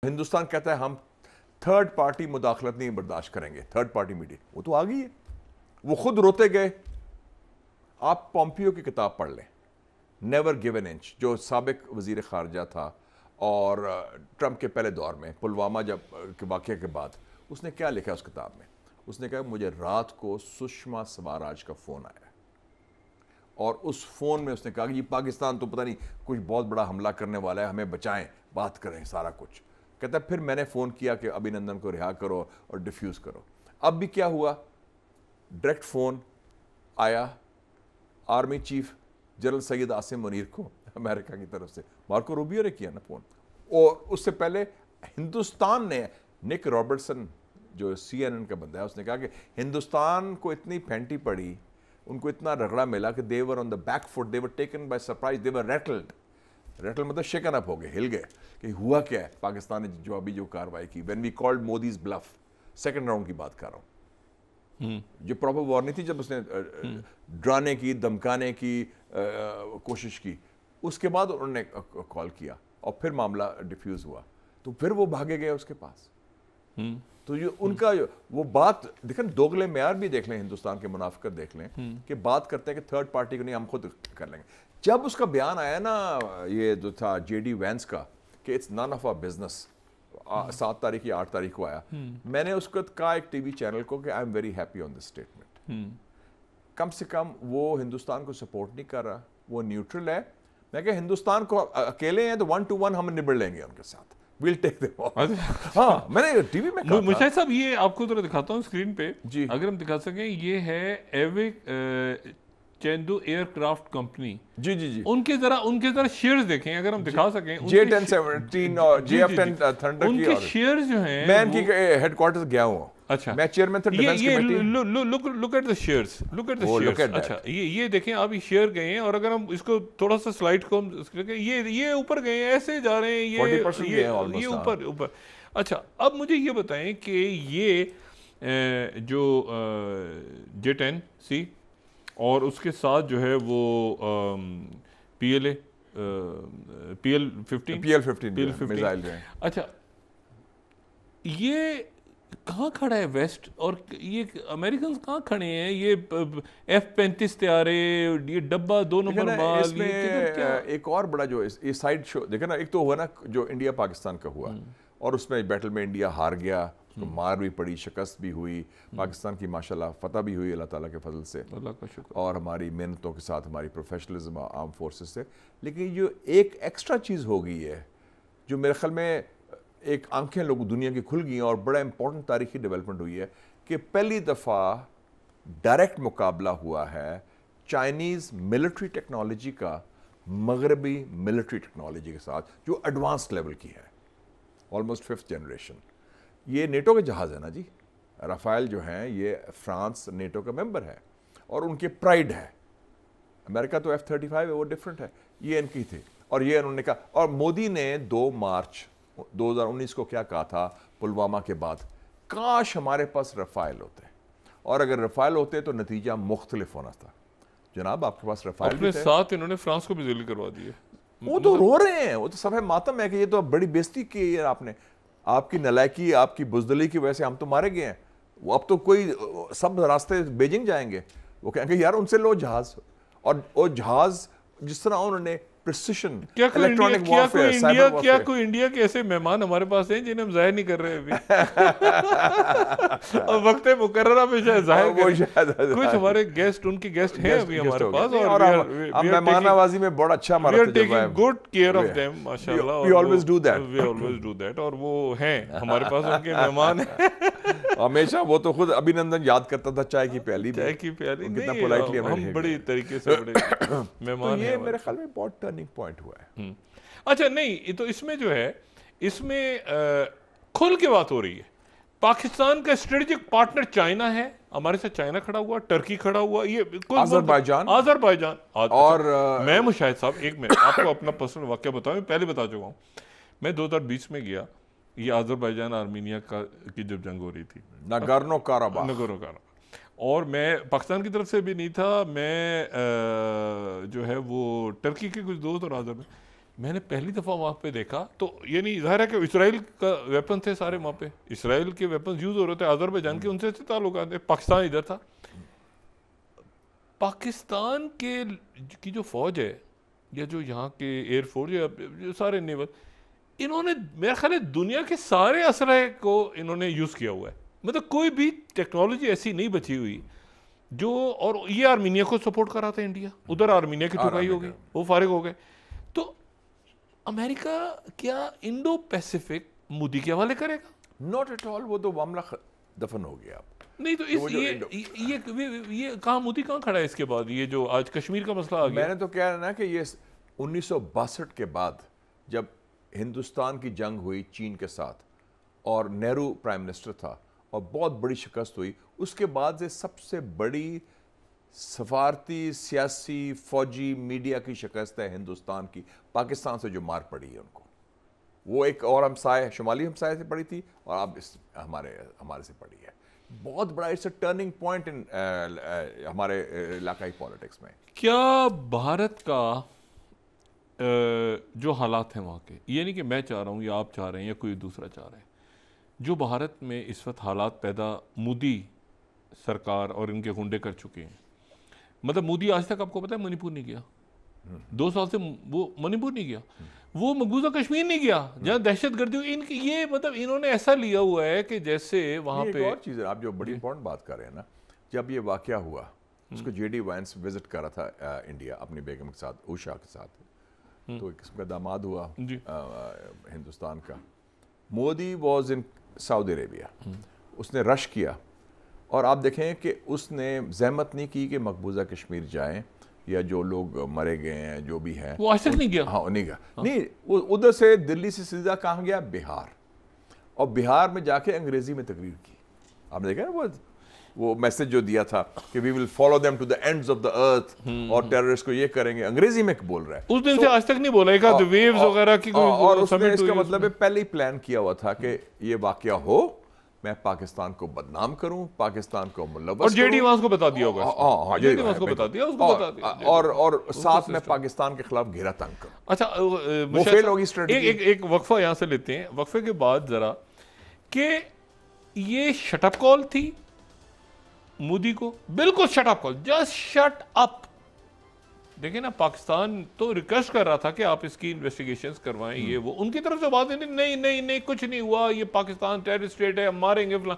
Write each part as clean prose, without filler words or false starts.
हिंदुस्तान कहता है हम थर्ड पार्टी मुदाखलत नहीं बर्दाश्त करेंगे, थर्ड पार्टी मीडिया, वो तो आ गई है, वो खुद रोते गए। आप पॉम्पियो की किताब पढ़ लें, नेवर गिव एन इंच, जो साबिक वजीर खारजा था और ट्रंप के पहले दौर में पुलवामा जब के वाक़े के बाद उसने क्या लिखा उस किताब में? उसने कहा मुझे रात को सुषमा स्वराज का फ़ोन आया और उस फ़ोन में उसने कहा कि ये पाकिस्तान तो पता नहीं कुछ बहुत बड़ा हमला करने वाला है, हमें बचाएं, बात करें सारा कुछ। कहता है फिर मैंने फ़ोन किया कि अभिनंदन को रिहा करो और डिफ्यूज़ करो। अब भी क्या हुआ, डायरेक्ट फ़ोन आया army chief general Syed Asim Munir को अमेरिका की तरफ से, मार्को रूबियो ने किया ना फ़ोन। और उससे पहले हिंदुस्तान ने, निक रॉबर्टसन जो CNN का बंदा है, उसने कहा कि हिंदुस्तान को इतनी फेंटी पड़ी, उनको इतना रगड़ा मिला कि they were on the back foot, they were taken by surprise, they were rattled. Rattle मतलब शेकन अप हो गए, हिल गए कि हुआ क्या है। पाकिस्तान ने जो अभी जो कार्रवाई की, when we called Modi's bluff, second round की बात कर रहा हूँ, जो प्रॉपर वॉर नहीं थी, जब उसने डराने की धमकाने की कोशिश की, उसके बाद उन्होंने कॉल किया और फिर मामला डिफ्यूज हुआ, तो फिर वो भागे गए उसके पास। तो जो उनका वो बात देखें, दोगले म्यार भी देख लें, हिंदुस्तान के मुनाफिकत देख लें कि बात करते हैं कि थर्ड पार्टी को नहीं, हम खुद कर लेंगे। जब उसका बयान आया ना, ये जो था JD वैंस का कि it's none of our business, 7 तारीख या 8 तारीख को आया, मैंने उसको कहा एक TV चैनल को कि I am very happy on this statement. कम से कम वो हिंदुस्तान को सपोर्ट नहीं कर रहा, वो न्यूट्रल है। मैं क्या हिंदुस्तान को अकेले हैं तो 1 to 1 हम निबड़ लेंगे उनके साथ, विल टेक देम। हाँ, मैंने टीवी में कहा मुशाहिद साहब, ये आपको जरा दिखाता हूँ स्क्रीन पे जी, अगर हम दिखा सकें, ये है एविक चेंदू एयरक्राफ्ट कंपनी। जी जी जी, उनके जरा शेयर्स देखें अगर हम दिखा सकें। J1017 और JF10 थंडर की, उनके शेयर्स जो हैं, मैं इनकी हेडक्वार्टर्स गया हूँ। अच्छा, मैं चेयरमैन था defence committee. Look at the shares, look at the shares. अच्छा, ये देखें, आप ये शेयर गए हैं, और अगर हम इसको थोड़ा सा स्लाइड को ये ऊपर गए हैं, ऐसे जा रहे हैं, ये ऊपर। अच्छा, अब मुझे ये बताएं कि ये जो J10C और उसके साथ जो है वो PL-15 मिसाइल जो है, अच्छा, ये कहाँ खड़ा है वेस्ट, और ये अमेरिकन कहाँ खड़े हैं? ये F-35 तैयारे, ये डब्बा 2 नंबर माल, इसमें एक और बड़ा जो ये साइड शो देखे ना, एक तो हुआ ना जो इंडिया पाकिस्तान का हुआ, और उसमें बैटल में इंडिया हार गया, उसको मार भी पड़ी, शिकस्त भी हुई, पाकिस्तान की माशाल्लाह फतह भी हुई अल्लाह ताला के फजल से, अल्लाह का शुक्र, और हमारी मेहनतों के साथ, हमारी प्रोफेशनलिज्म आर्म फोर्सेस से। लेकिन जो एक एक्स्ट्रा चीज़ हो गई है, जो मेरे ख्याल में एक आंखें लोग दुनिया की खुल गई और बड़ा इंपॉर्टेंट तारीखी डेवलपमेंट हुई है कि पहली दफ़ा डायरेक्ट मुकाबला हुआ है चाइनीज़ मिलिट्री टेक्नोलॉजी का मगरबी मिलिट्री टेक्नोलॉजी के साथ, जो एडवांस लेवल की है, ऑलमोस्ट 5th जनरेशन। ये नेटो के जहाज़ है ना जी, राफेल जो हैं, ये फ्रांस नेटो का मेंबर है और उनके प्राइड है। अमेरिका तो F-35 है, वो डिफरेंट है, ये इनकी थी। और ये उन्होंने कहा, और मोदी ने 2 मार्च 2019 को क्या कहा था पुलवामा के बाद, काश हमारे पास रफाइल होते, और अगर रफाइल होते तो नतीजा मुख्तलिफ होना था। जनाब आपके पास रफाइल अपने साथ इन्होंने फ्रांस को भी ज़लील करवा दिए। वो तो रो रहे हैं, वो तो सब है मातम है कि ये तो बड़ी बेइज्जती की है आपने, आपकी नलायकी, आपकी बुजदली की वजह से हम तो मारे गए हैं। वो अब तो कोई सब रास्ते बीजिंग जाएंगे, वो कहेंगे यार उनसे लो जहाज, और वो जहाज जिस तरह उन्होंने precision electronic warfare, cyber warfare. क्या कोई इंडिया के ऐसे मेहमान हमारे पास हैं जिन्हें हम जाहिर नहीं कर रहे अभी? और वक्त मुकर्ररा में शायद जाहिर करें। कुछ हमारे गेस्ट, उनके गेस्ट हैं अभी हमारे पास, और हम मेहमाननवाजी में बड़ा अच्छा हमारा तजुर्बा है, गुड केयर ऑफ देम माशाल्लाह, वी ऑलवेज डू दैट, और वो हैं हमारे पास, उनके मेहमान हैं हमेशा। वो तो खुद अभिनंदन याद करता था चाय की प्याली, कितना पोलाइटली हम बड़ी तरीके से बड़े मेहमान हैं। ये मेरे ख्याल में बहुत टर्निंग पॉइंट हुआ है। अच्छा, नहीं तो इसमें जो है, इसमें खुल के बात हो रही है। पाकिस्तान का स्ट्रेटेजिक पार्टनर चाइना है, हमारे साथ चाइना खड़ा हुआ, टर्की खड़ा हुआ, ये अजरबैजान और मैं मुशाहिद साहब, एक मिनट आपको अपना पर्सनल वाकया बताऊं, मैं पहले बता चुका हूँ। मैं 2020 में गया, ये अजरबैजान आर्मीनिया की जब जंग हो रही थी, नगोर्नो काराबाख, और मैं पाकिस्तान की तरफ से भी नहीं था, मैं जो है वो टर्की के कुछ दोस्त और आज़र में, मैंने पहली दफ़ा वहाँ पे देखा तो ये नहीं ज़ाहिर है कि इसराइल का वेपन थे सारे वहाँ पे, इसराइल के वेपन यूज़ हो रहे थे, अज़रबैजान के उनसे ताल्लुकात थे, पाकिस्तान इधर था। पाकिस्तान की जो फ़ौज है या जो यहाँ के एयरफोर्स या जो सारे नेवल, इन्होंने मेरा ख्याल है दुनिया के सारे असलहे को इन्होंने यूज़ किया हुआ है। मतलब कोई भी टेक्नोलॉजी ऐसी नहीं बची हुई जो, और ये आर्मीनिया को सपोर्ट कर रहा था इंडिया, उधर आर्मीनिया की ठुकाई हो गई, वो फारिग हो गए। तो अमेरिका क्या इंडो पैसिफिक मोदी के हवाले करेगा? नॉट एट ऑल, वो तो मामला दफन हो गया। नहीं तो इस ये कहाँ मोदी कहाँ खड़ा है इसके बाद? ये जो आज कश्मीर का मसला आ गया, मैंने तो कह रहा ना कि ये 1962 के बाद जब हिंदुस्तान की जंग हुई चीन के साथ और नेहरू प्राइम मिनिस्टर था और बहुत बड़ी शिकस्त हुई, उसके बाद से सबसे बड़ी सफारती, सियासी, फौजी, मीडिया की शिकस्त है हिंदुस्तान की, पाकिस्तान से जो मार पड़ी है उनको। वो एक और हमसाय, शुमाली हमसाय से पड़ी थी और अब हमारे से पड़ी है। बहुत बड़ा it's a turning point in हमारे इलाकाई पॉलिटिक्स में। क्या भारत का जो हालात हैं वहाँ के, ये नहीं कि मैं चाह रहा हूँ या आप चाह रहे हैं या कोई दूसरा चाह रहा है, जो भारत में इस वक्त हालात पैदा मोदी सरकार और इनके गुंडे कर चुके हैं। मतलब मोदी आज तक आपको पता है मणिपुर नहीं गया, 2 साल से वो मणिपुर नहीं गया, वो मकबूजा कश्मीर नहीं गया जहाँ दहशतगर्दी इनकी, ये मतलब इन्होंने ऐसा लिया हुआ है कि जैसे वहाँ पे एक और चीज़ है, आप जो बड़ी इंपॉर्टेंट बात कर रहे हैं ना, जब ये वाकया हुआ उसको जेडी वांस विजिट कर रहा था इंडिया अपनी बेगम के साथ, उषा के साथ, तो एक किस्म का दामाद हुआ हिंदुस्तान का। Modi was in Saudi Arabia, उसने रश किया और आप देखें कि उसने जहमत नहीं की कि मकबूजा कश्मीर जाएं या जो लोग मरे गए हैं जो भी हैं, वो आज तक नहीं गया। हाँ नहीं गया, नहीं वो उधर से दिल्ली से सीधा कहाँ गया, बिहार, और बिहार में जाके अंग्रेजी में तकरीर की। आपने देखा ना वो मैसेज जो दिया था कि we will follow them to the ends of the earth, और टेररिस्ट को ये करेंगे, अंग्रेजी में बोल रहा है। उस दिन से आज तक नहीं बोला, एक वेव्स वगैरह की और उसने इसका मतलब है पहले ही प्लान किया हुआ था कि ये वाकया हो, मैं पाकिस्तान को बदनाम करूं, पाकिस्तान को मुलव्वस और जेडी वांस को बता दिया होगा, हाँ जेडी वांस को बता दिया, उसको बता दिया, और साथ में पाकिस्तान के खिलाफ घेरा तंग करूं। अच्छा, वो फेल होगी स्ट्रेटजी। एक वक्फा यहां से लेते हैं, वक्फे के बाद जरा कि ये शटअप कॉल थी मोदी को, बिल्कुल shut up call, just shut up. देखिए ना, पाकिस्तान तो रिक्वेस्ट कर रहा था कि आप इसकी इन्वेस्टिगेशंस करवाएं, ये वो, उनकी तरफ से बात नहीं कुछ नहीं हुआ, ये पाकिस्तान टेररिस्ट स्टेट है, हम मारेंगे फला।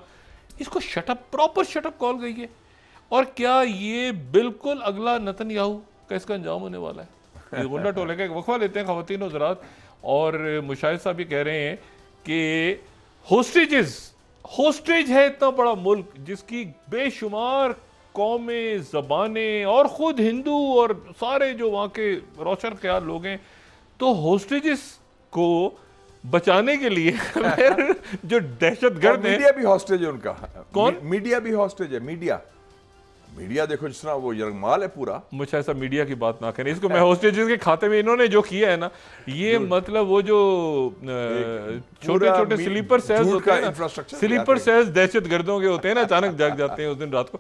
इसको शटअप, प्रॉपर शटअप कॉल गई है। और क्या ये बिल्कुल अगला नेतन्याहू का इसका अंजाम होने वाला है? ये गुंडा टोले का एक वक्फा लेते हैं ख़वातीन और हज़रात। और मुशाहिद साहब ये कह रहे हैं कि होस्टेज है इतना बड़ा मुल्क जिसकी बेशुमार कौमें, ज़बानें और ख़ुद हिंदू और सारे जो वहाँ के रोशन ख्याल लोग हैं, तो होस्टेजेस को बचाने के लिए जो दहशतगर्द है, मीडिया भी हॉस्टेज है उनका। कौन? मीडिया भी हॉस्टेज है। मीडिया देखो जिस तरह वो यरगमाल है पूरा। मुझे ऐसा मीडिया की बात ना करें, इसको मैं होस्टेजेस के खाते में इन्होंने जो किया है ना, ये मतलब वो जो छोटे छोटे स्लीपर सेल्स होते हैं ना, स्लीपर सेल्स दहशतगर्दों के होते हैं ना, अचानक जाग जाते हैं उस दिन रात को,